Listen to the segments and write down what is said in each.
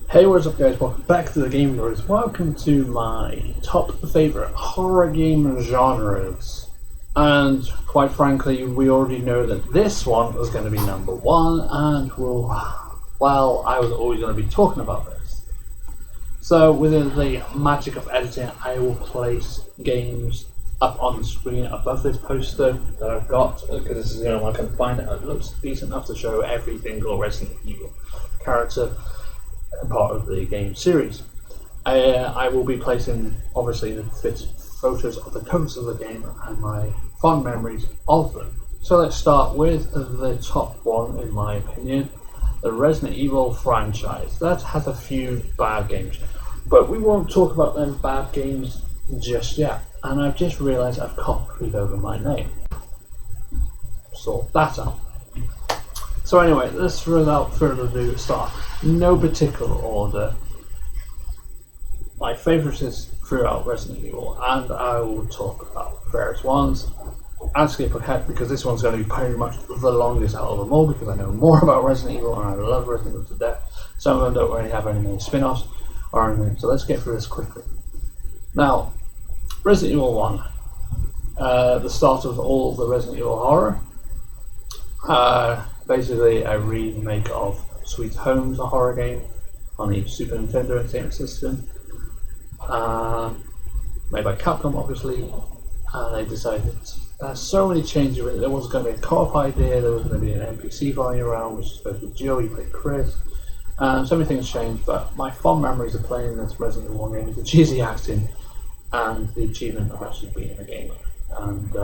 Hey, what's up guys, welcome back to the Game Bros. Welcome to my top favourite horror game genres. And quite frankly, we already know that this one was going to be number one, and I was always going to be talking about this. So within the magic of editing, I will place games up on the screen above this poster that I've got, because this is the only one I can find that looks decent enough to show every single Resident Evil character part of the game series. I will be placing obviously the photos of the covers of the game and my fond memories of them. So let's start with the top one, in my opinion, the Resident Evil franchise. That has a few bad games, but we won't talk about them bad games just yet. And I've just realised I've copied over my name. Sort that out. So anyway, let's without further ado start. No particular order. My favourites is throughout Resident Evil, and I will talk about various ones and skip ahead because this one's going to be pretty much the longest out of them all, because I know more about Resident Evil and I love Resident Evil to death. Some of them don't really have any main spin-offs or anything, so let's get through this quickly. Now, Resident Evil 1, the start of all the Resident Evil horror. Basically a remake of Sweet Home's a horror game on the Super Nintendo Entertainment System, made by Capcom obviously, and they decided so many changes with it. There was going to be a co-op idea, there was going to be an NPC flying around which is supposed to be Joe, you played Chris, so many things changed, but my fond memories of playing this Resident Evil 1 game is the cheesy acting and the achievement of actually being a gamer, and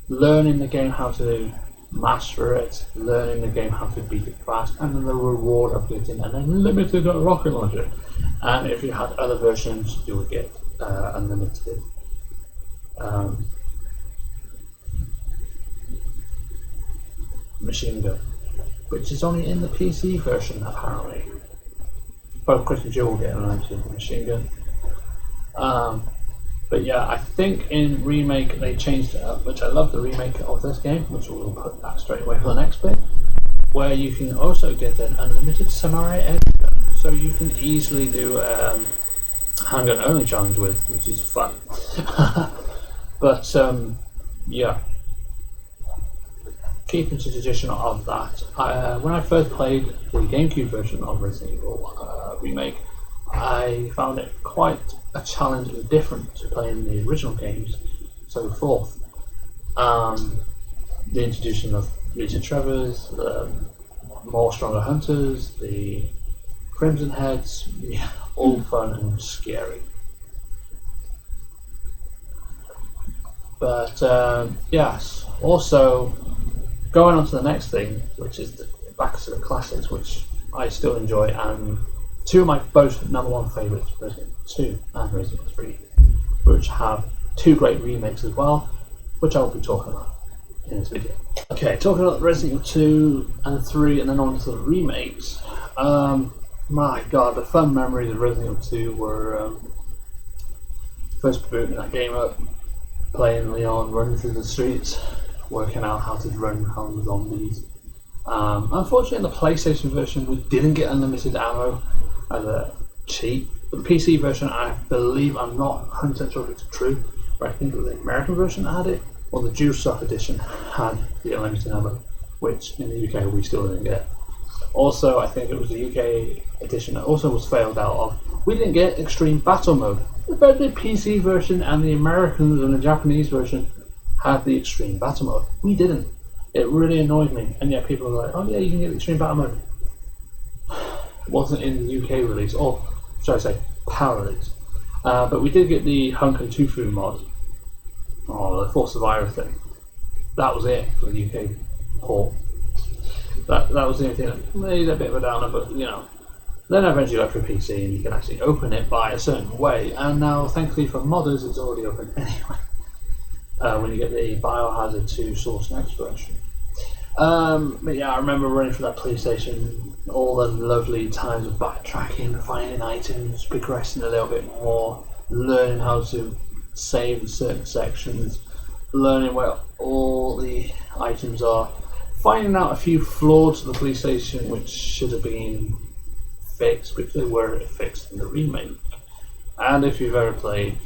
learning the game how to master it, learning the game how to beat it fast, and then the reward of getting an unlimited rocket launcher. And if you had other versions, you would get unlimited machine gun, which is only in the PC version apparently. Both Chris and Jill will get an unlimited machine gun. But yeah, I think in remake they changed it up, which I love the remake of this game, which we'll put that straight away for the next bit, where you can also get an unlimited samurai air gun, so you can easily do handgun only challenge with, which is fun. But yeah, keeping to the tradition of that, when I first played the GameCube version of Resident Evil remake, I found it quite a challenge and different to playing the original games, so forth. The introduction of Lisa Trevors, the more stronger hunters, the Crimson Heads, yeah, all fun and scary. But yes, also going on to the next thing, which is back to the classics, which I still enjoy, and two of my both number one favourites, Resident Evil 2 and Resident Evil 3, which have two great remakes as well, which I will be talking about in this video. Okay, talking about Resident Evil 2 and 3 and then on to the remakes. My god, the fun memories of Resident Evil 2 were first booting that game up, playing Leon, running through the streets, working out how to run from zombies. Unfortunately, in the PlayStation version, we didn't get unlimited ammo as a cheat. But the PC version, I believe, I'm not 100% sure if it's true, but I think it was the American version that had it, or the Juice Shop edition had the unlimited ammo, which in the UK we still didn't get. Also, I think it was the UK edition that also was failed out of. We didn't get Extreme Battle Mode. But the PC version and the Americans and the Japanese version had the Extreme Battle Mode. We didn't. It really annoyed me, and yet people were like, oh yeah, you can get Extreme Battle Mode. It wasn't in the UK release, or should I say, PAL release. But we did get the Hunkin' Tofu mod, or the Force Survivor thing. That was it for the UK port. That was the only thing that made a bit of a downer, but you know. Then I eventually got for PC and you can actually open it by a certain way, and now thankfully for modders it's already open anyway. When you get the Biohazard 2 Source Next version. But yeah, I remember running through that PlayStation, all the lovely times of backtracking, finding items, progressing a little bit more, learning how to save certain sections, learning where all the items are, finding out a few flaws of the PlayStation which should have been fixed, because they were fixed in the remake. And if you've ever played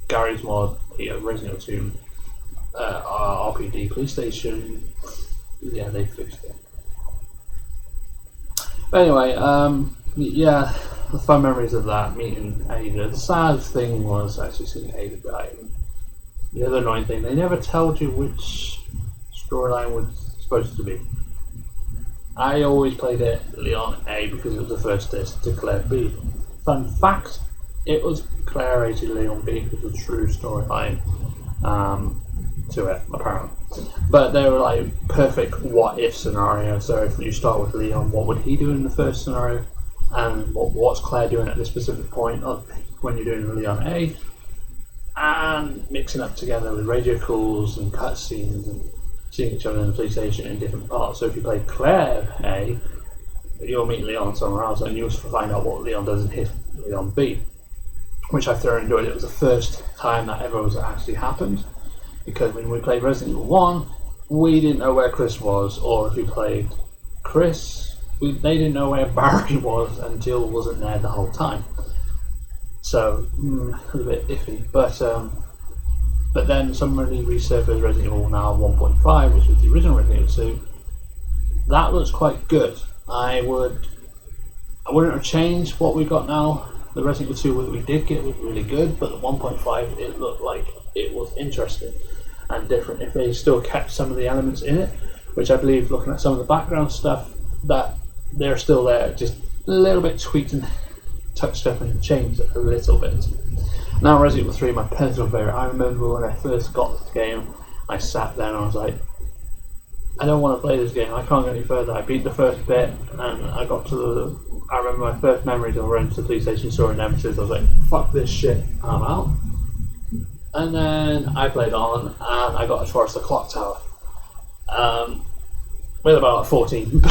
Gary's mod, Resident Evil 2, RPD PlayStation, yeah, they fixed it. But anyway, yeah, the fun memories of that, meeting Ada. The sad thing was actually seeing Ada die. The other annoying thing, they never told you which storyline was supposed to be. I always played it Leon A because it was the first disc to Claire B. Fun fact, it was Claire A to Leon B because the true storyline to it, apparently. But they were like perfect what if scenario. So if you start with Leon, what would he do in the first scenario? And what's Claire doing at this specific point of when you're doing Leon A? And mixing up together with radio calls and cutscenes and seeing each other in the police station in different parts. So if you play Claire A, you'll meet Leon somewhere else and you'll find out what Leon does in his Leon B, which I thoroughly enjoyed. It was the first time that ever was actually happened, because when we played Resident Evil 1, we didn't know where Chris was, or if we played Chris, they didn't know where Barry was, and Jill wasn't there the whole time. So, a bit iffy, but then somebody resurfaced Resident Evil now 1.5, which was the original Resident Evil 2. That looks quite good. I wouldn't have changed what we got now. The Resident Evil 2 that we did get was really good, but the 1.5, it looked like it was interesting and different. If they still kept some of the elements in it, which I believe, looking at some of the background stuff, that they're still there, just a little bit tweaked and touched up and changed a little bit. Now Resident Evil 3, my personal favourite. I remember when I first got this game, I sat there and I was like, I don't want to play this game, I can't get any further. I beat the first bit and I got to I remember my first memories of running to the police station, saw Nemesis, I was like, fuck this shit, I'm out. And then I played on and I got as far as the clock tower. With about 14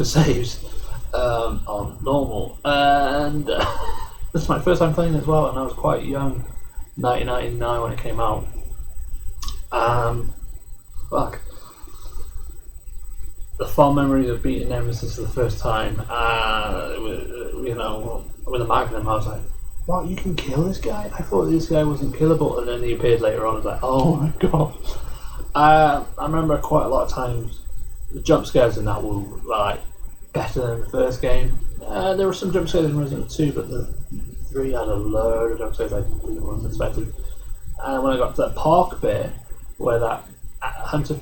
saves on normal. And this is my first time playing as well, and I was quite young, 1999 when it came out. Fuck. The fond memories of beating Nemesis for the first time, with a Magnum, I was like, what, you can kill this guy? I thought this guy wasn't killable, and then he appeared later on. I was like, oh my god. I remember quite a lot of times the jump scares in that were like better than the first game. There were some jump scares in Resident Evil 2, but the 3 had a load of jump scares I completely wasn't expecting. And when I got to that park bit where that Hunter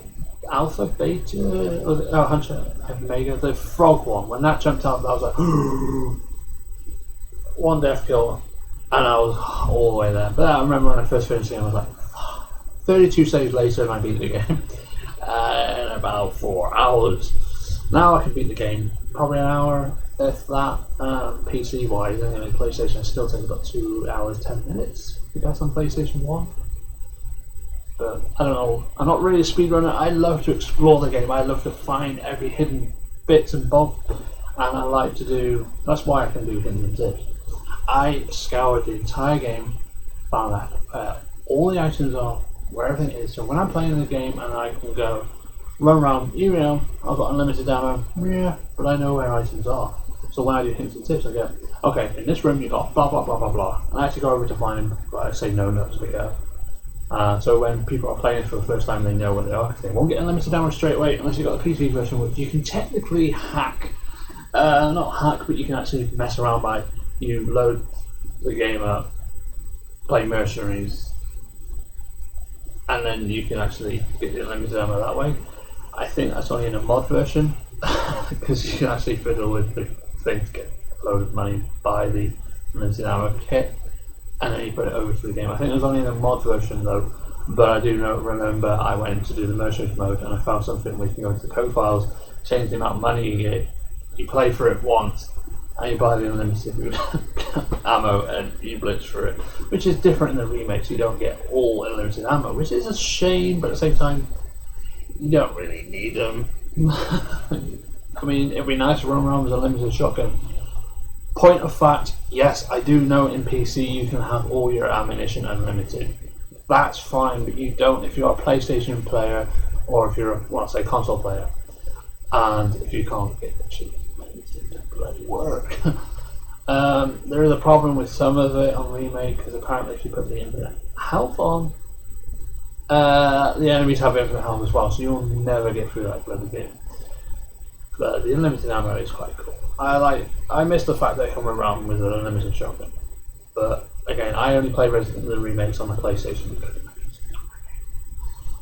Alpha, Beta, or Hunter Omega, the frog one, when that jumped out, I was like, one death kill, and I was all the way there. But I remember when I first finished the game, I was like, 32 saves later, and I beat the game in about 4 hours. Now I can beat the game probably an hour, if that. PC wise, anyway, PlayStation still takes about 2 hours 10 minutes. I think that's on PlayStation 1. But I don't know, I'm not really a speedrunner. I love to explore the game. I love to find every hidden bits and bobs, and I like to do, that's why I can do hidden tips. I scoured the entire game, found out where all the items are, where everything is. So when I'm playing the game and I can go run around, I've got unlimited ammo, yeah, but I know where items are. So when I do hints and tips, I go, okay, in this room you got blah blah blah blah blah. And I actually go over to find them, but I say no notes, we go. So when people are playing it for the first time, they know where they are. They won't get unlimited damage straight away unless you've got the PC version, which you can technically hack. Not hack, but you can actually mess around by, you load the game up, play Mercenaries, and then you can actually get the unlimited ammo that way. I think that's only in a mod version, because you can actually fiddle with the thing to get a load of money, buy the unlimited ammo kit, and then you put it over to the game. I think it was only in a mod version though, but I do remember I went to do the Mercenaries mode and I found something where you can go into the code files, change the amount of money you get, you play for it once, and you buy the unlimited ammo and you blitz for it, which is different in the remake, so you don't get all unlimited ammo, which is a shame, but at the same time, you don't really need them. I mean, it'd be nice to run around with a limited shotgun. Point of fact, yes, I do know in PC you can have all your ammunition unlimited. That's fine, but you don't if you're a PlayStation player or if you're a console player. And if you can't get the cheap to bloody work. there is a problem with some of it on remake because apparently if you put the infinite health on, the enemies have infinite health as well, so you'll never get through that bloody game. But the unlimited ammo is quite cool. I miss the fact that I come around with an unlimited shotgun. But again, I only play Resident Evil remakes on my PlayStation because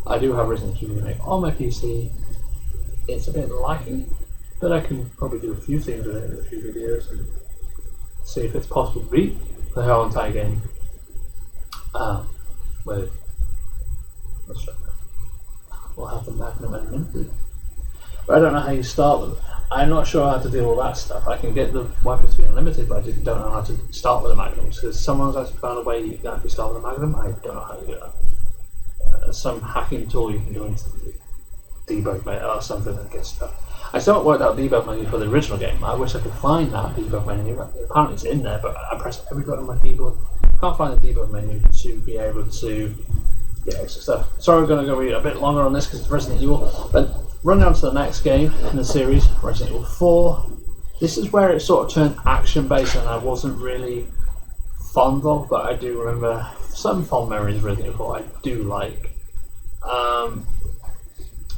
I do have Resident Evil remake on my PC. It's a bit laggy, but I can probably do a few things with it in a few videos and see if it's possible to beat the whole entire game with the shotgun. We'll have the Magnum Unlimited. But I don't know how you start with it. I'm not sure how to deal with that stuff. I can get the weapons to be unlimited, but I just don't know how to start with the Magnums. Because someone's actually found a way you can actually start with a Magnum. I don't know how to do that. Some hacking tool you can go into the debug menu or something that gets stuff. I still haven't worked out debug menu for the original game. I wish I could find that debug menu. Apparently it's in there, but I press every button on my keyboard. Can't find the debug menu to be able to get extra stuff. Sorry, we're going to go read a bit longer on this because it's Resident Evil. But run down to the next game in the series, Resident Evil 4. This is where it sort of turned action based and I wasn't really fond of, but I do remember some fond memories of Resident Evil 4 I do like.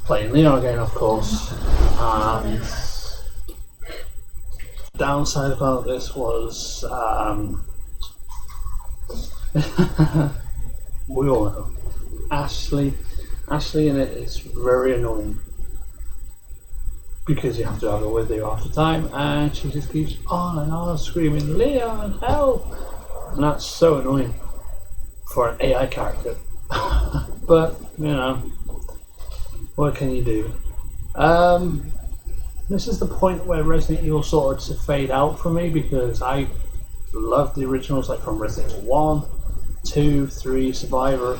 Playing Leon again, of course, and downside about this was we all know Ashley in it is very annoying because you have to have her with you after time and she just keeps on and on screaming Leon help, and that's so annoying for an AI character. But you know, what can you do? This is the point where Resident Evil started to fade out for me because I loved the originals, like from Resident Evil 1, 2, 3, Survivor.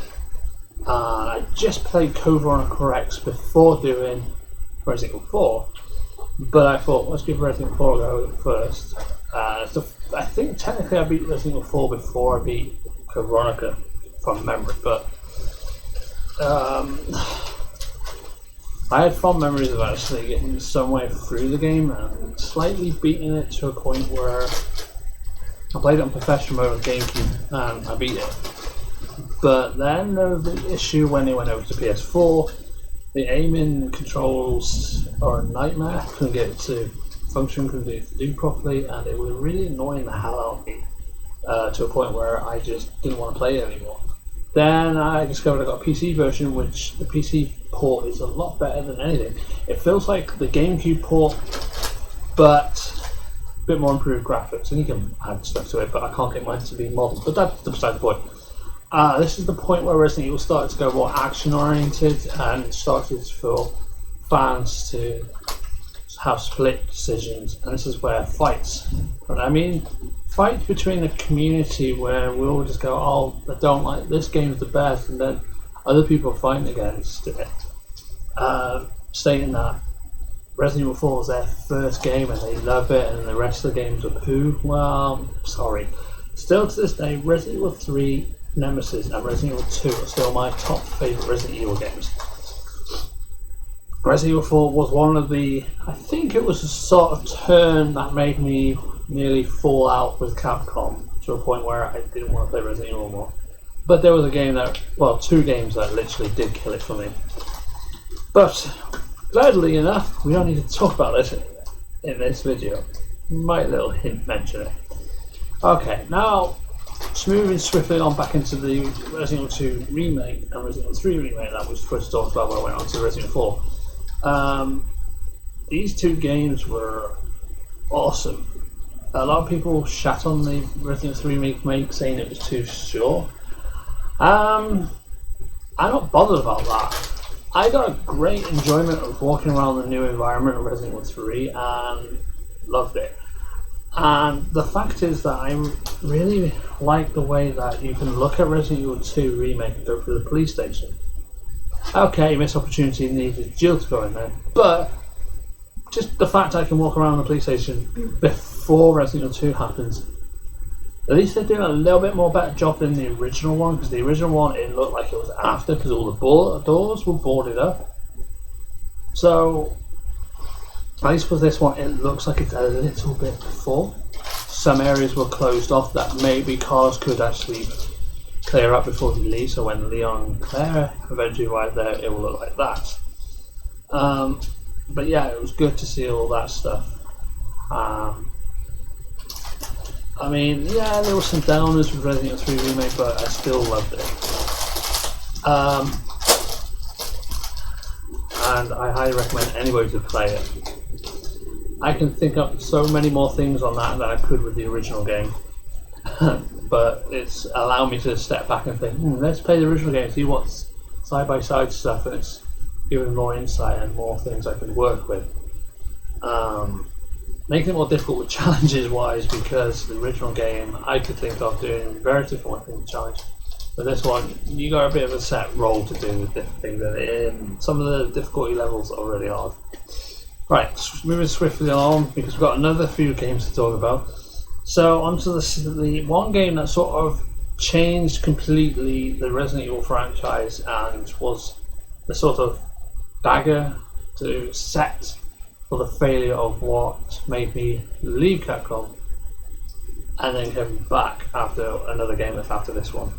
I just played Code Veronica X before doing Resident Evil 4, but I thought let's give Resident Evil 4 a go first. So I think technically I beat Resident Evil 4 before I beat Code Veronica from memory, but I had fond memories of actually getting some way through the game and slightly beating it to a point where I played it on professional mode on GameCube and I beat it. But then there was the issue when it went over to PS4. The aiming controls are a nightmare. Couldn't get it to function, couldn't get it to do properly, and it was really annoying the hell out of me to a point where I just didn't want to play it anymore. Then I discovered I got a PC version, which the PC port is a lot better than anything. It feels like the GameCube port, but a bit more improved graphics, and you can add stuff to it, but I can't get mine to be modern. But that's beside the point. This is the point where Resident Evil started to go more action oriented and started for fans to have split decisions, and this is where fights, and I mean fights between the community where we all just go, oh, I don't like this game's the best, and then other people are fighting against it, saying that Resident Evil 4 was their first game and they love it and the rest of the games are poo. Well, sorry. Still to this day, Resident Evil 3, Nemesis and Resident Evil 2 are still my top favourite Resident Evil games. Resident Evil 4 was one of the, I think it was a sort of turn that made me nearly fall out with Capcom to a point where I didn't want to play Resident Evil more. But there was a game that, well, 2 games that literally did kill it for me. But gladly enough, we don't need to talk about this in this video. Might little hint mention it. Okay, now moving swiftly on back into the Resident Evil 2 remake and Resident Evil 3 remake that was first talked about when I went on to Resident Evil 4. These 2 games were awesome. A lot of people shat on the Resident Evil 3 remake saying it was too short. I'm not bothered about that. I got a great enjoyment of walking around the new environment of Resident Evil 3 and loved it. And the fact is that I really like the way that you can look at Resident Evil 2 remake and go through the police station. Okay, missed opportunity, needed Jill to go in there, but just the fact I can walk around the police station before Resident Evil 2 happens, at least they're doing a little bit more better job than the original one, because the original one it looked like it was after, because all the doors were boarded up. So at least with this one it looks like it's a little bit before. some areas were closed off that maybe cars could actually clear up before he leaves. So when Leon and Claire eventually arrive there, it will look like that. But yeah, it was good to see all that stuff. I mean, yeah, there were some downers with Resident Evil 3 Remake, but I still loved it. And I highly recommend anybody to play it. I can think up so many more things on that than I could with the original game. But it's allowed me to step back and think, let's play the original game, see what's side-by-side stuff, and it's given more insight and more things I can work with. Making it more difficult with challenges wise, because the original game I could think of doing very different challenge. But this one, you got a bit of a set role to do with different things, and some of the difficulty levels are really hard. Right, moving swiftly on, because we've got another few games to talk about. So onto the one game that sort of changed completely the Resident Evil franchise and was the sort of dagger to set for the failure of what made me leave Capcom and then came back after another game that's after this one.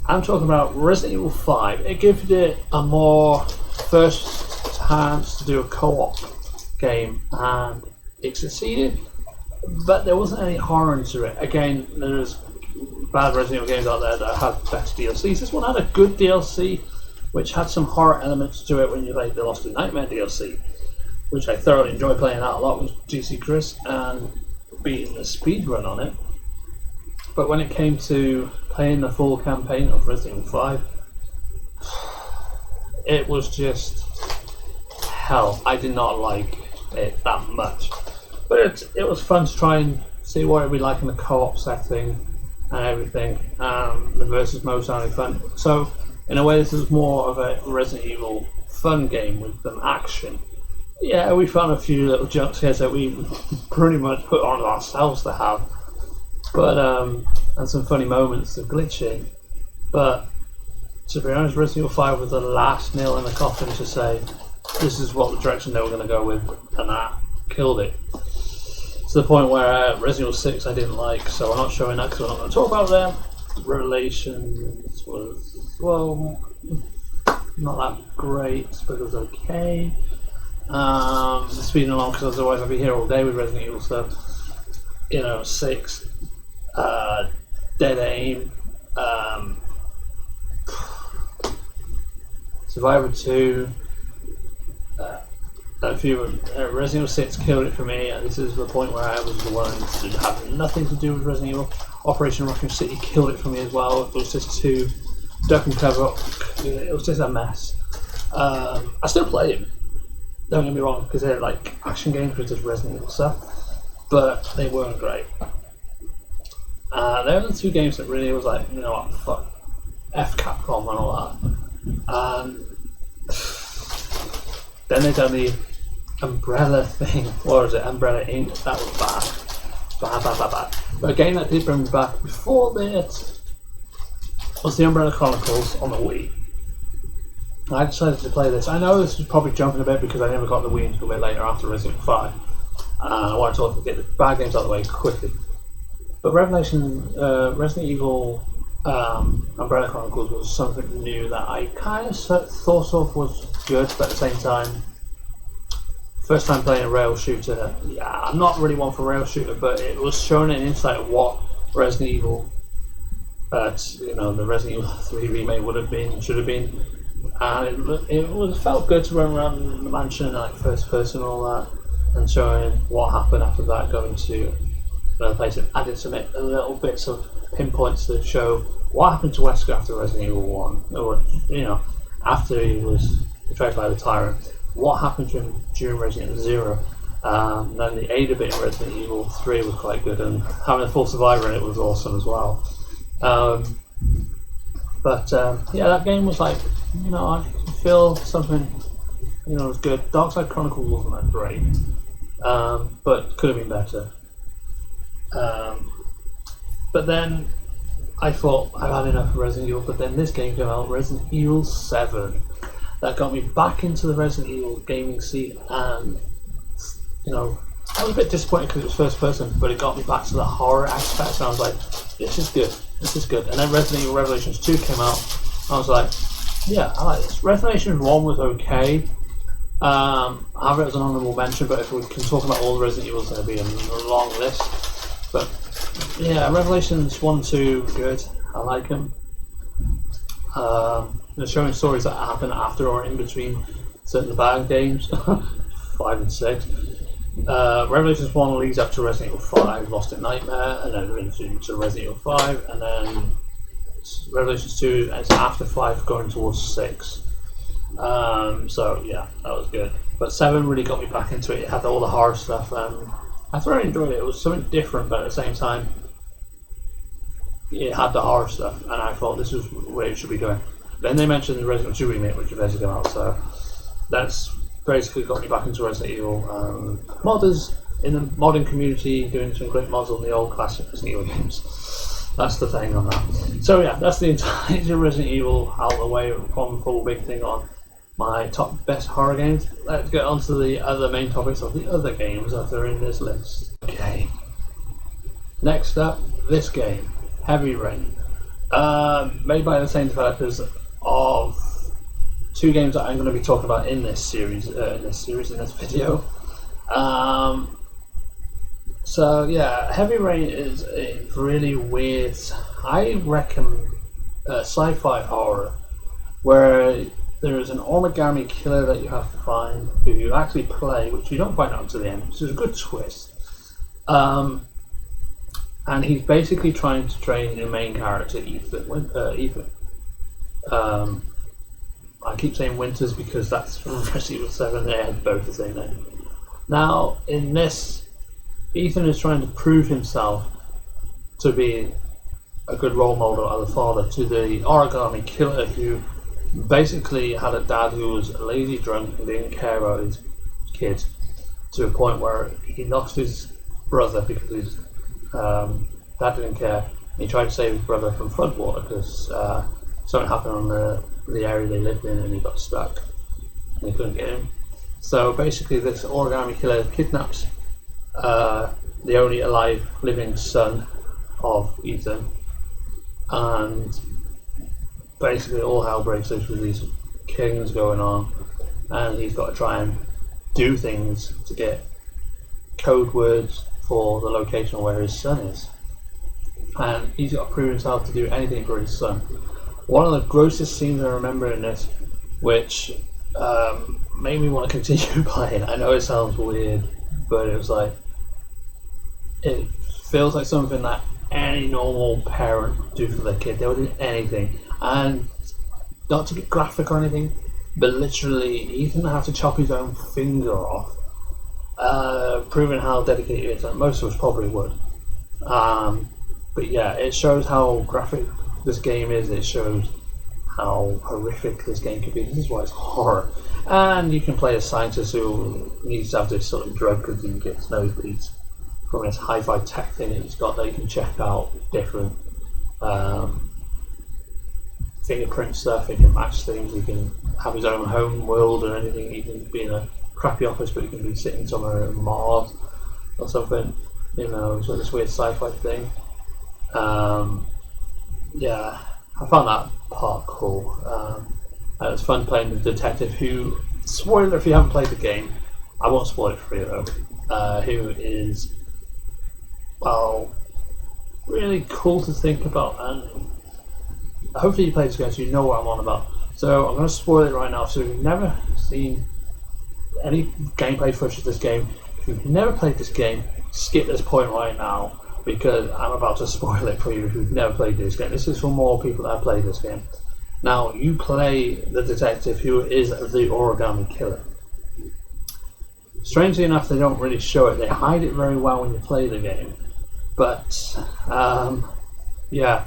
I'm talking about Resident Evil 5. It gave it a more first chance to do a co-op game, and it succeeded, but there wasn't any horror into it. Again, there's bad Resident Evil games out there that have better DLCs. This one had a good DLC, which had some horror elements to it when you played the Lost in Nightmare DLC, which I thoroughly enjoyed playing that a lot with GC Chris and beating the speed run on it. But when it came to playing the full campaign of Resident Evil 5, it was just hell. I did not like it that much. But it was fun to try and see what it would be like in the co-op setting and everything. The versus mode sounded fun. So in a way, this is more of a Resident Evil fun game with some action. Yeah, we found a few little jump scares that we pretty much put on ourselves to have, but and some funny moments of glitching. But to be honest, Resident Evil 5 was the last nail in the coffin to say this is what the direction they were going to go with, and that killed it. To the point where Resident Evil 6 I didn't like, so I'm not showing that because we're not going to talk about them. Revelations was, well, not that great, but it was okay. Speeding along, because otherwise I'd be here all day with Resident Evil stuff. 6, Dead Aim, Survivor 2, a few. Resident Evil 6 killed it for me, and this is the point where I was the one to have nothing to do with Resident Evil. Operation Raccoon City killed it for me as well. It was just too duck and cover up. It was just a mess. I still play them. Don't get me wrong, because they're like action games with just Resident Evil stuff, but they weren't great. They were the two games that really was like, you know what, fuck, F Capcom and all that. Then they done the Umbrella thing. What was it? Umbrella Inc. That was bad. But a game that did bring me back before that was the Umbrella Chronicles on the Wii. I decided to play this. I know this is probably jumping a bit because I never got the Wii until a bit later after Resident Evil 5. I wanted to get the bad games out of the way quickly. But Resident Evil Umbrella Chronicles was something new that I kind of thought of was good, but at the same time, first time playing a rail shooter, yeah, I'm not really one for rail shooter, but it was showing an insight of what Resident Evil, the Resident Evil 3 remake would have been, should have been. And it felt good to run around the mansion like first person and all that, and showing what happened after that, going to another place and added some little bits of pinpoints to show what happened to Wesker after Resident Evil 1, or after he was betrayed by the Tyrant, what happened to him during Resident Evil 0. Then the Ada bit in Resident Evil 3 was quite good, and having a full survivor in it was awesome as well. That game was like, I feel something, was good. Dark Side Chronicles wasn't that great, but could have been better. But then I thought I've had enough of Resident Evil, but then this game came out, Resident Evil 7, that got me back into the Resident Evil gaming scene, and I was a bit disappointed because it was first person, but it got me back to the horror aspect, and I was like, this is good, this is good. And then Resident Evil Revelations 2 came out, and I was like, yeah, I like this. Revelations 1 was okay. I have it as an honourable mention, but if we can talk about all the Resident Evils, there'll be a long list. But yeah, Revelations 1 and 2 good. I like them. They're showing stories that happen after or in between certain bad games, 5 and 6. Revelations 1 leads up to Resident Evil 5, Lost in Nightmare, and then into Resident Evil 5, and then Revelations 2 is after 5 going towards 6. So yeah, that was good. But 7 really got me back into it. It had all the horror stuff, and I thoroughly enjoyed it. It was something different, but at the same time, it had the horror stuff, and I thought this was where it should be going. Then they mentioned the Resident Evil 2 remake, which was going to come out, so that's basically got me back into Resident Evil. Modders in the modding community doing some great mods on the old classic Resident Evil games. That's the thing on that. So yeah, that's the entire Resident Evil out of the way. One full big thing on my top best horror games. Let's get on to the other main topics of the other games that are in this list. Okay. Next up, this game, Heavy Rain. Made by the same developers of 2 games that I'm going to be talking about in this series, in this video. So yeah, Heavy Rain is a really weird, I reckon, sci-fi horror where there is an origami killer that you have to find, who you actually play, which you don't find out until the end, which is a good twist. And he's basically trying to train the main character, Ethan. I keep saying Winters because that's from Resident Evil 7, they had both the same name. Now, in this, Ethan is trying to prove himself to be a good role model as a father to the origami killer who basically had a dad who was a lazy drunk and didn't care about his kids, to a point where he lost his brother because his dad didn't care. He tried to save his brother from floodwater because something happened on the area they lived in and he got stuck and they couldn't get him. So basically this origami killer kidnaps the only alive living son of Ethan, and basically all hell breaks loose with these killings going on, and he's got to try and do things to get code words for the location where his son is, and he's got to prove himself to do anything for his son. One of the grossest scenes I remember in this, which made me want to continue playing. I know it sounds weird, but it was like, it feels like something that any normal parent would do for their kid. They would do anything, and not to get graphic or anything, but literally Ethan had to chop his own finger off, proving how dedicated he is. And most of us probably would, but yeah, it shows how graphic this game is. It shows how horrific this game could be. This is why it's horror. And you can play a scientist who needs to have this sort of drug because he gets nosebleeds from this hi-fi tech thing that he's got that you can check out different fingerprint stuff. He can match things. He can have his own home world or anything. He can be in a crappy office, but he can be sitting somewhere on Mars or something. You know, so this weird sci-fi thing. Yeah, I found that part cool. It was fun playing the detective who, spoiler if you haven't played the game, I won't spoil it for you though, who is, well, really cool to think about, and hopefully you play this game so you know what I'm on about. So I'm going to spoil it right now. So if you've never seen any gameplay footage of this game, if you've never played this game, skip this point right now, because I'm about to spoil it for you if you've never played this game. This is for more people that have played this game. Now, you play the detective who is the origami killer. Strangely enough, they don't really show it. They hide it very well when you play the game. But, yeah.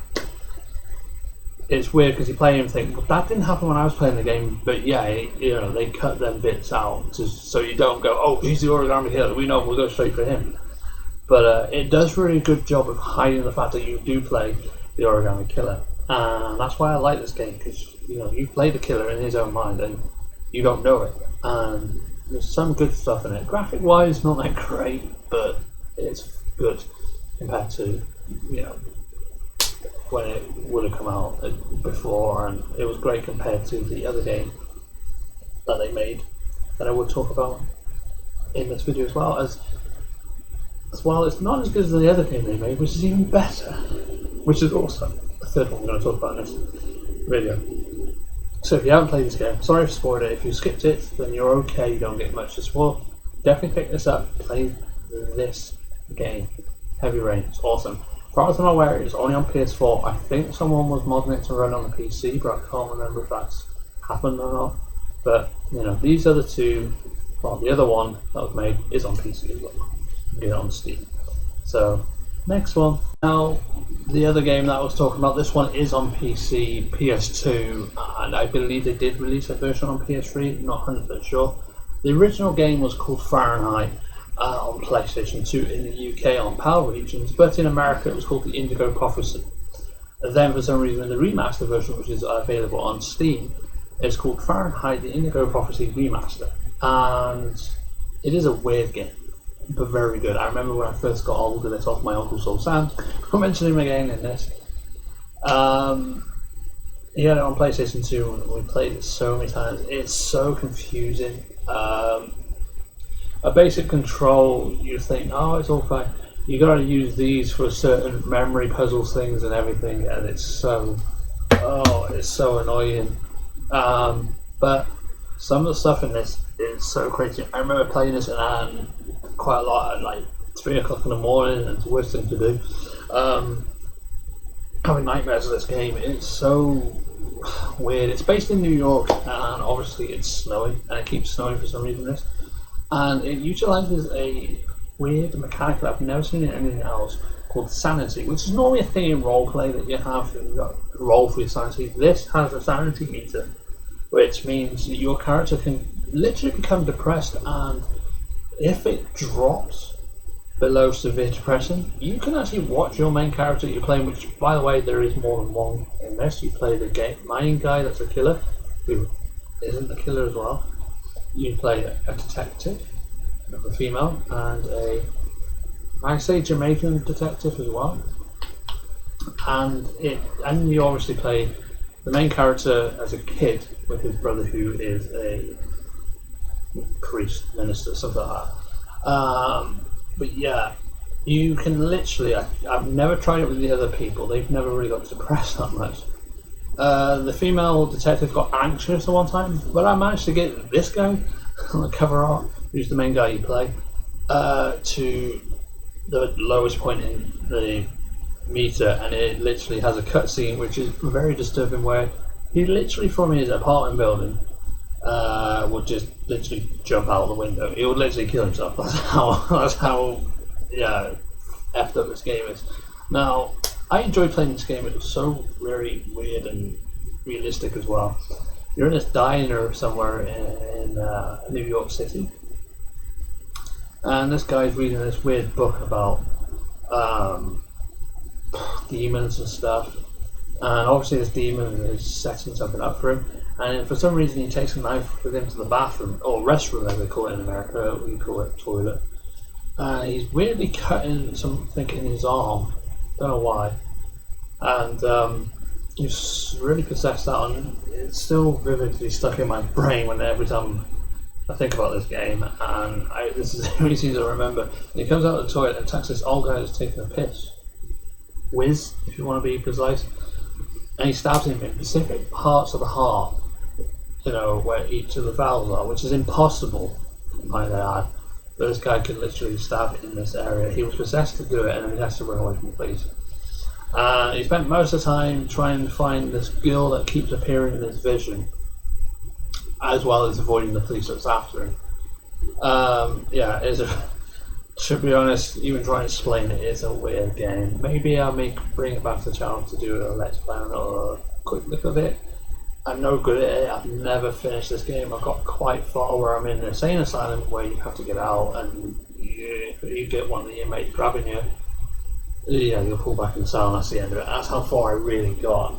It's weird because you play and think, well, that didn't happen when I was playing the game. But yeah, you know, they cut them bits out so you don't go, oh, he's the origami killer. We know we'll go straight for him. But it does a really good job of hiding the fact that you do play the origami killer. And that's why I like this game, because you know, you play the killer in his own mind and you don't know it. And There's some good stuff in it. Graphic wise, not that great, but it's good compared to, you know, when it would have come out before, and it was great compared to the other game that they made that I will talk about in this video as well. As well, it's not as good as the other game they made, which is even better, which is also the third one we're going to talk about in this video. So if you haven't played this game, sorry for spoiling it. If you skipped it, then you're okay, you don't get much to spoil. Definitely pick this up, play this game. Heavy Rain, it's awesome. As far as I'm aware, it's only on PS4. I think someone was modding it to run on the PC, but I can't remember if that's happened or not. But, you know, these other two, well, the other one that was made is on PC as well. You can get it on Steam. So, next one. Now, the other game that I was talking about, this one is on PC, PS2, and I believe they did release a version on PS3, not 100% sure. The original game was called Fahrenheit on PlayStation 2 in the UK on PAL regions, but in America it was called the Indigo Prophecy. And then for some reason the remaster version, which is available on Steam, is called Fahrenheit the Indigo Prophecy Remaster. And it is a weird game, but very good. I remember when I first got hold of this off my Uncle Soul Sam, I'll mention him again in this. He had it on PlayStation 2 and we played it so many times. It's so confusing. A basic control, you think, oh, it's all fine. You gotta use these for certain memory puzzles, things and everything, and it's so annoying. But some of the stuff in this is so crazy. I remember playing this and quite a lot at like 3 o'clock in the morning, and it's the worst thing to do. Having nightmares of this game. It's so weird. It's based in New York, and obviously it's snowing, and it keeps snowing for some reason. And it utilizes a weird mechanic that I've never seen in anything else called sanity, which is normally a thing in roleplay that you have to roll for your sanity. This has a sanity meter, which means that your character can literally become depressed, and if it drops below severe depression, you can actually watch your main character that you're playing, which, by the way, there is more than one in this. You play the main guy that's a killer, who isn't the killer as well. You play a detective, a female, and I say Jamaican detective as well. And you obviously play the main character as a kid with his brother, who is a priest, minister, something like that. But yeah, you can literally, I've never tried it with the other people, they've never really got depressed that much. The female detective got anxious at one time, but I managed to get this guy on the cover art, who's the main guy you play, to the lowest point in the meter, and it literally has a cutscene which is very disturbing, where he literally from his apartment building would just literally jump out of the window. He would literally kill himself. That's how effed up this game is. Now, I enjoyed playing this game. It was so very weird and realistic as well. You're in this diner somewhere in New York City, and this guy's reading this weird book about demons and stuff. And obviously this demon is setting something up for him, and for some reason he takes a knife with him to the bathroom, or restroom as they call it in America. We call it toilet. And he's weirdly cutting something in his arm, don't know why, and he's really possessed that, and it's still vividly stuck in my brain every time I think about this game. And this is the only scene I remember. He comes out of the toilet and attacks this old guy who's taking a piss, Wiz, if you want to be precise, and he stabs him in specific parts of the heart, you know, where each of the valves are, which is impossible, might I add. But this guy could literally stab in this area. He was possessed to do it, and then he has to run away from the police. He spent most of the time trying to find this girl that keeps appearing in his vision, as well as avoiding the police that's after him. To be honest, even trying to explain it is a weird game. Maybe I'll bring it back to the channel to do a let's play or a quick look of it. I'm no good at it. I've never finished this game. I've got quite far where I'm in an insane asylum where you have to get out, and you get one of the inmates grabbing you. Yeah, you'll pull back in the cell, and that's the end of it. That's how far I really got.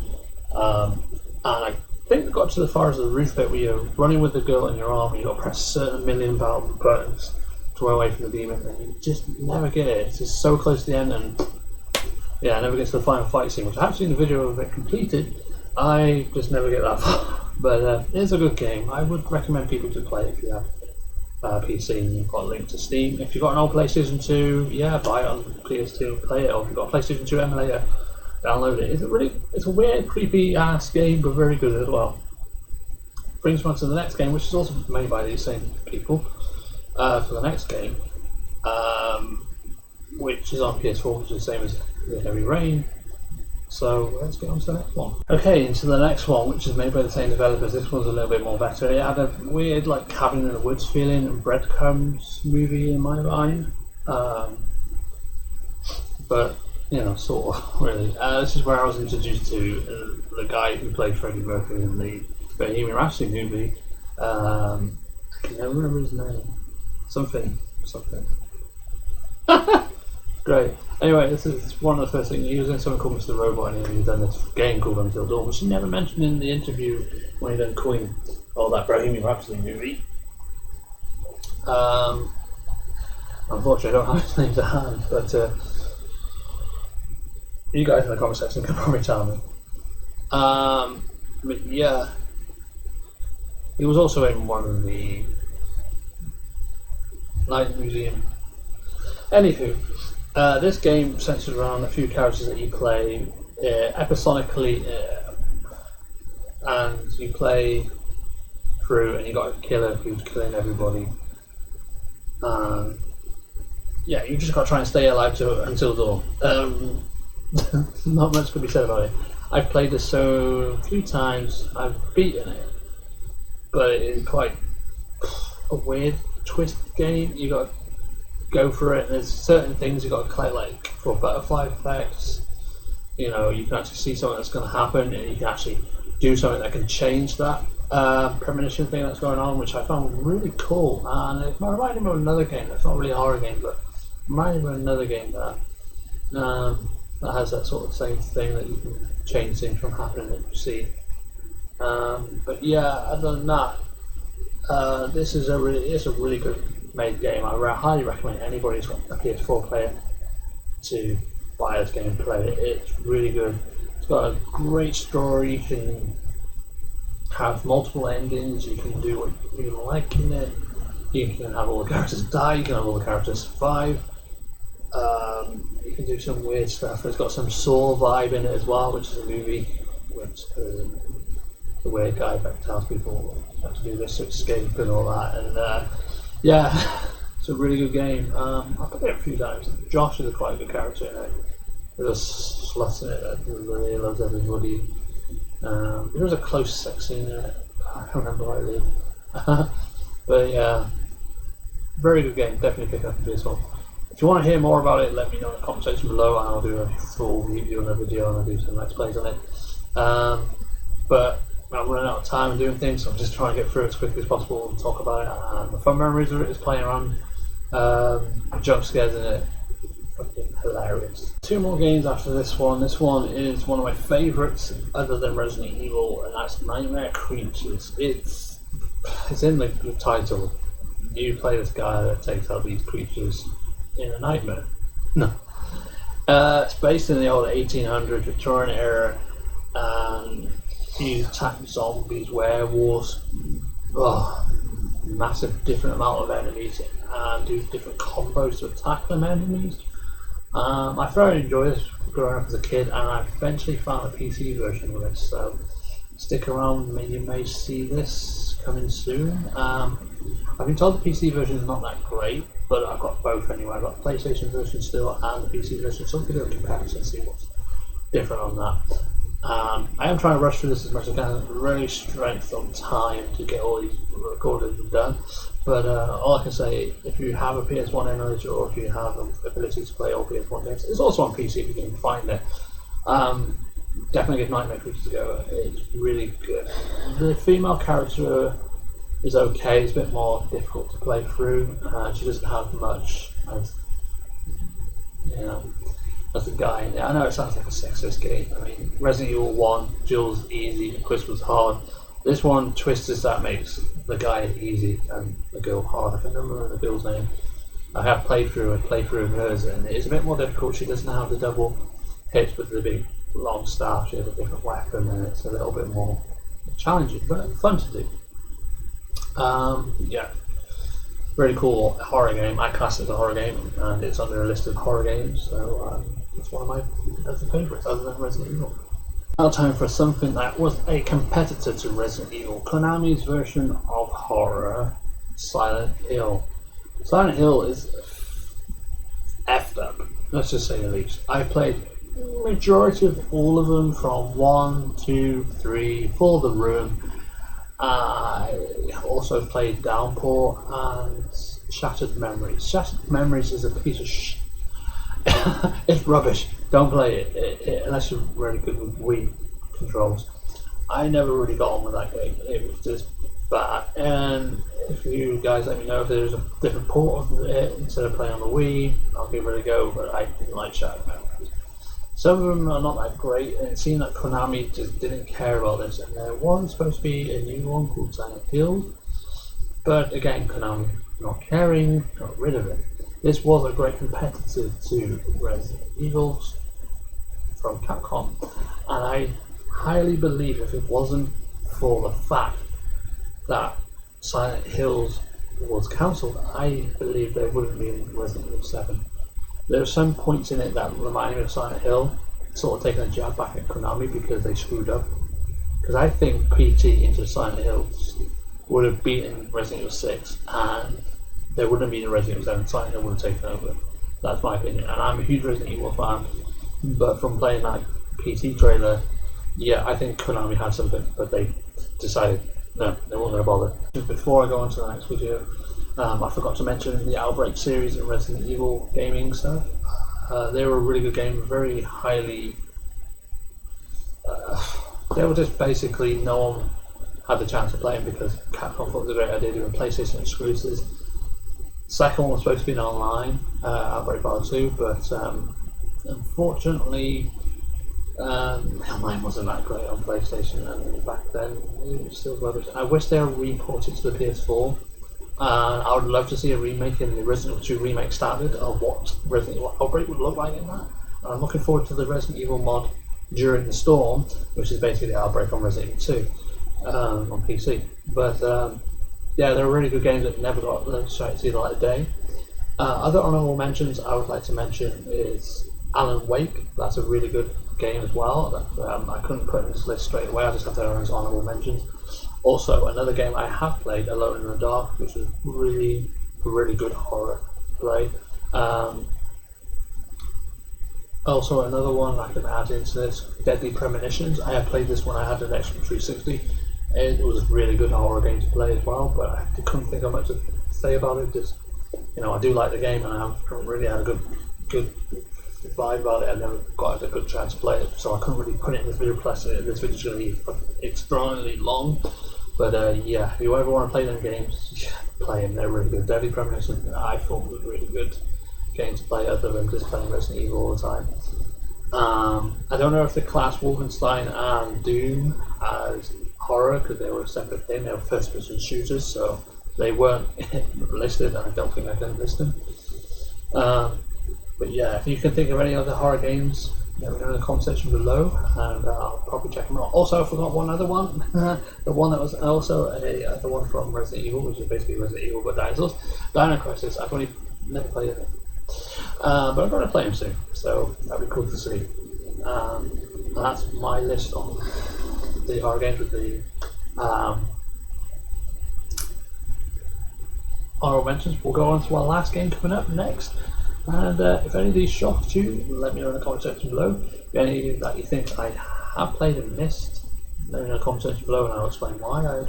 And I think I got to the far as the roof bit where you're running with the girl in your arm, and you've got to press certain million buttons to run away from the demon, and you just never get it. It's just so close to the end, and yeah, I never get to the final fight scene, which I have seen the video of it completed. I just never get that far. But it's a good game. I would recommend people to play it if you have PC and you've got a link to Steam. If you've got an old PlayStation 2, yeah, buy it on PS2 and play it. Or if you've got a PlayStation 2 emulator, download it. It's a weird, creepy ass game, but very good as well. Brings me on to the next game, which is also made by these same people for the next game, which is on PS4, which is the same as the Heavy Rain. So let's get on to the next one. Okay, into the next one, which is made by the same developers. This one's a little bit more better. It had a weird, like, cabin in the woods feeling and breadcrumbs movie in my mind. But, you know, sort of, really. This is where I was introduced to the guy who played Freddie Mercury in the Bohemian Rhapsody movie. I can never remember his name. Something. Great. Anyway, this is one of the first things. He was in something called Mr. Robot, and he'd done this game called Until Dawn, which he never mentioned in the interview when he done Queen, or that Bohemian Rhapsody movie. Unfortunately, I don't have his name to hand, but you guys in the comment section can probably tell me. But yeah, he was also in one of the Night Museum. Anywho, this game centers around a few characters that you play episodically, and you play through, and you got a killer who's killing everybody. Yeah, you just got to try and stay alive until dawn. Not much could be said about it. I've played this so a few times. I've beaten it, but it is quite a weird twist game. You got to go for it. There's certain things you got to collect, like for butterfly effects. You know, you can actually see something that's going to happen, and you can actually do something that can change that premonition thing that's going on, which I found really cool. And it reminded me of another game that's not really a horror game, but reminded me of another game that has that sort of same thing, that you can change things from happening that you see. But yeah, other than that, this is a really good made game. I highly recommend anybody who's got a PS4 player to buy this game and play it. It's really good. It's got a great story. You can have multiple endings. You can do what you like in it. You can have all the characters die. You can have all the characters survive. You can do some weird stuff. It's got some Saw vibe in it as well, which is a movie which the weird guy that tells people how to do this to escape and all that. And yeah, it's a really good game. I've played it a few times. Josh is quite a good character in it. There's a slut in it that really loves everybody. There was a close sex scene in it. I can't remember rightly. But yeah, very good game. Definitely pick up a PS1. If you want to hear more about it, let me know in the comment section below, and I'll do a full review on the video, and I'll do some let's plays on it. But I'm running out of time and doing things, so I'm just trying to get through it as quickly as possible and talk about it. The fun memories of it is playing around. Jump scares in it, fucking hilarious. Two more games after this one. This one is one of my favourites other than Resident Evil, and that's Nightmare Creatures. It's in the title. You play this guy that takes out these creatures in a nightmare. No. It's based in the old 1800s Victorian era, and you attack zombies, werewolves, massive different amount of enemies, and do different combos to attack them enemies. I thoroughly enjoyed this growing up as a kid, and I eventually found a PC version of this, so stick around, you may see this coming soon. I've been told the PC version is not that great, but I've got both anyway. I've got the PlayStation version still and the PC version, so I'm going to do a comparison and see what's different on that. I am trying to rush through this as much as I can, really strength on time to get all these recorded and done. But all I can say, if you have a PS1 emulator, or if you have the ability to play all PS1 games, it's also on PC if you can find it. Definitely give Nightmare Creatures a go. It's really good. The female character is okay. It's a bit more difficult to play through. She doesn't have much, as you know. as the guy in there. I know it sounds like a sexist game. I mean, Resident Evil 1, Jill's easy, Chris was hard. This one twists that makes the guy easy and the girl hard. I can't remember the girl's name. I have played through of hers, and it is a bit more difficult. She doesn't have the double hits with the big long staff. She has a different weapon, and it's a little bit more challenging, but fun to do. Yeah, really cool horror game. I class it as a horror game, and it's under a list of horror games, so it's one of my favourites, other than Resident Evil. Now time for something that was a competitor to Resident Evil, Konami's version of horror, Silent Hill. Silent Hill is effed up, let's just say the least. I played majority of all of them from 1, 2, 3, for the room. I also played Downpour and Shattered Memories. Shattered Memories is a piece of it's rubbish. Don't play it unless you're really good with Wii controls. I never really got on with that game. It was just bad. And if you guys let me know if there's a different port of it instead of playing on the Wii, I'll give it a go. But I didn't like Shattered Memories. Some of them are not that great, and it seemed that Konami just didn't care about this. And there was supposed to be a new one called Silent Hill, but again, Konami not caring, got rid of it. This was a great competitor to Resident Evil from Capcom, and I highly believe if it wasn't for the fact that Silent Hills was cancelled, I believe there wouldn't be in Resident Evil 7. There are some points in it that remind me of Silent Hill, sort of taking a jab back at Konami because they screwed up. Because I think PT into Silent Hill would have beaten Resident Evil 6, and there wouldn't have been a Resident Evil 7. Silent Hill would have taken over. That's my opinion, and I'm a huge Resident Evil fan. But from playing that PT trailer, yeah, I think Konami had something, but they decided no, they weren't going to bother. Just before I go on to the next video, I forgot to mention the Outbreak series in Resident Evil gaming stuff. They were a really good game, very highly. They were just basically no one had the chance to play them because Capcom thought it was a great idea doing PlayStation exclusives. Second one was supposed to be online, Outbreak Part 2, but unfortunately, online wasn't that great on PlayStation, and back then it was still rubbish. I wish they would report it to the PS4. I would love to see a remake in the Resident Evil 2 remake standard of what Resident Evil Outbreak would look like in that. And I'm looking forward to the Resident Evil mod During the Storm, which is basically the Outbreak on Resident Evil 2 on PC. But yeah, they're really good games that never got the chance to see the light of day. Other honourable mentions I would like to mention is Alan Wake. That's a really good game as well. That, I couldn't put in this list straight away, I just have to have honourable mentions. Also, another game I have played, Alone in the Dark, which is really good horror play. Also, another one I can add into this, Deadly Premonitions. I have played this when I had an Xbox 360. It was a really good horror game to play as well, but I couldn't think of much to say about it. Just, you know, I do like the game, and I haven't really had a good vibe about it. I never got a good chance to play it, so I couldn't really put it in this video. Plus, this video is going to be extremely long. But yeah, if you ever want to play them games, yeah, play them. They're really good. Deadly Premonition, I thought was a really good game to play, other than just playing Resident Evil all the time. I don't know if they class Wolfenstein and Doom as horror because they were a separate thing. They were first-person shooters, so they weren't listed, and I don't think I can list them. But yeah, if you can think of any other horror games, let me know in the comment section below, and I'll probably check them out. Also, I forgot one other one. The one that was also the one from Resident Evil, which is basically Resident Evil but dinosaurs. Dino Crisis. I've only never played it, but I'm going to play them soon, so that'd be cool to see. And that's my list on the horror games with the honorable mentions. We'll go on to our last game coming up next. And if any of these shocked you, let me know in the comment section below. If any that you think I have played and missed, let me know in the comment section below, and I'll explain why I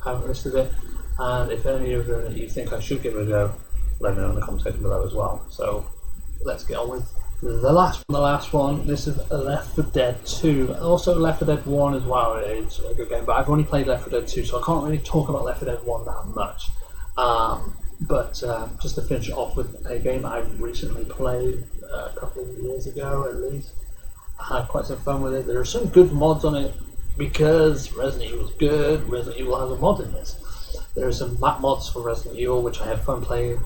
haven't listed it. And if any of them that you think I should give it a go, let me know in the comment section below as well. So let's get on with the last one. This is Left 4 Dead 2. Also Left 4 Dead 1 as well. It's a good game, but I've only played Left 4 Dead 2, so I can't really talk about Left 4 Dead 1 that much. But just to finish off with a game I recently played a couple of years ago at least, I had quite some fun with it. There are some good mods on it because Resident Evil is good. Resident Evil has a mod in this. There are some map mods for Resident Evil which I had fun playing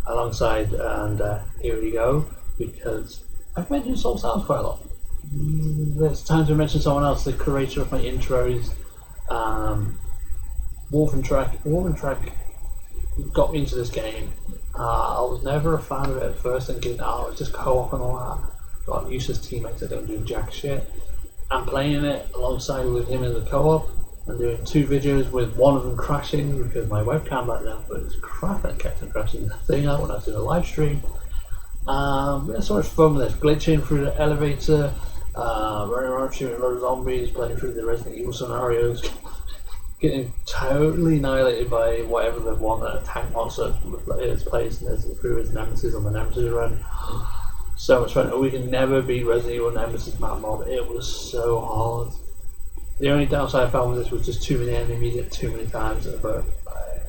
alongside, and here we go, because I've mentioned Soul Sounds quite a lot. There's time to mention someone else, the creator of my intros, Wolfentrack. Wolfentrack got me into this game. I was never a fan of it at first, thinking, oh, it's just co-op and all that. Got useless teammates that don't do jack shit. I'm playing it alongside with him in the co-op and doing 2 videos with one of them crashing because my webcam back then was crap and kept on crashing the thing out when I was doing a live stream. We had so much fun with this, glitching through the elevator, running around shooting a lot of zombies, playing through the Resident Evil scenarios, getting totally annihilated by whatever the one that a tank monster is placed through his Nemesis on the Nemesis run. So much fun. We can never beat Resident Evil Nemesis map mod. It was so hard. The only downside I found with this was just too many enemies at too many times, but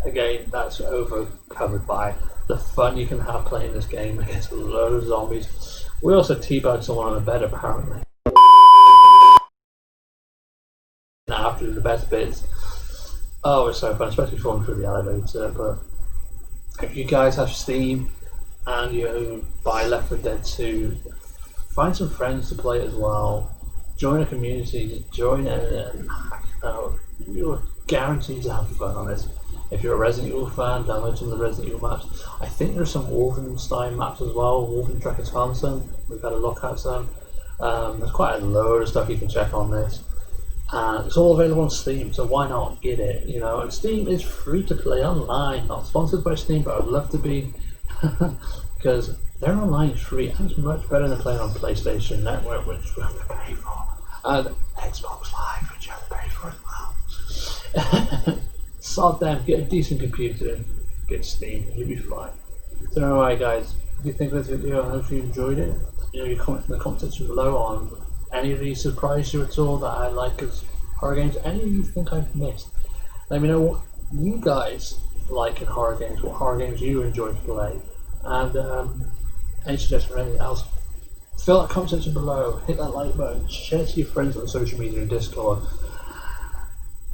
again, that's overcovered by the fun you can have playing this game against a load of zombies. We also teabagged someone on the bed apparently. After the best bits. Oh, it's so fun, especially falling through the elevator. But if you guys have Steam and you buy Left 4 Dead 2, find some friends to play it as well. Join a community, join and you're guaranteed to have fun on this. If you're a Resident Evil fan, download some of the Resident Evil maps. I think there's some Wolfenstein maps as well. Wolfentrack has found some. We've had a look at some. There's quite a load of stuff you can check on this. And it's all available on Steam, so why not get it? You know, and Steam is free to play online. Not sponsored by Steam, but I'd love to be, because their online is free and it's much better than playing on PlayStation Network, which you have to pay for, and Xbox Live, which you have to pay for as well. Sod them, get a decent computer and get Steam, and you'll be fine. So anyway guys, what do you think of this video? I hope you enjoyed it. You know, you comment in the comment section below on any of these surprised you at all that I like as horror games, any of you think I've missed. Let me know what you guys like in horror games, what horror games you enjoy to play, and any suggestions for anything else. Fill that comment section below, hit that like button, share to your friends on social media and Discord.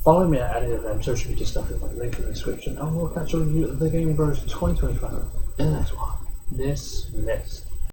Follow me at any of them social media stuff in my link in the description, and we'll catch up with you at the Gaming Bros 2025 in the next one. Dismissed.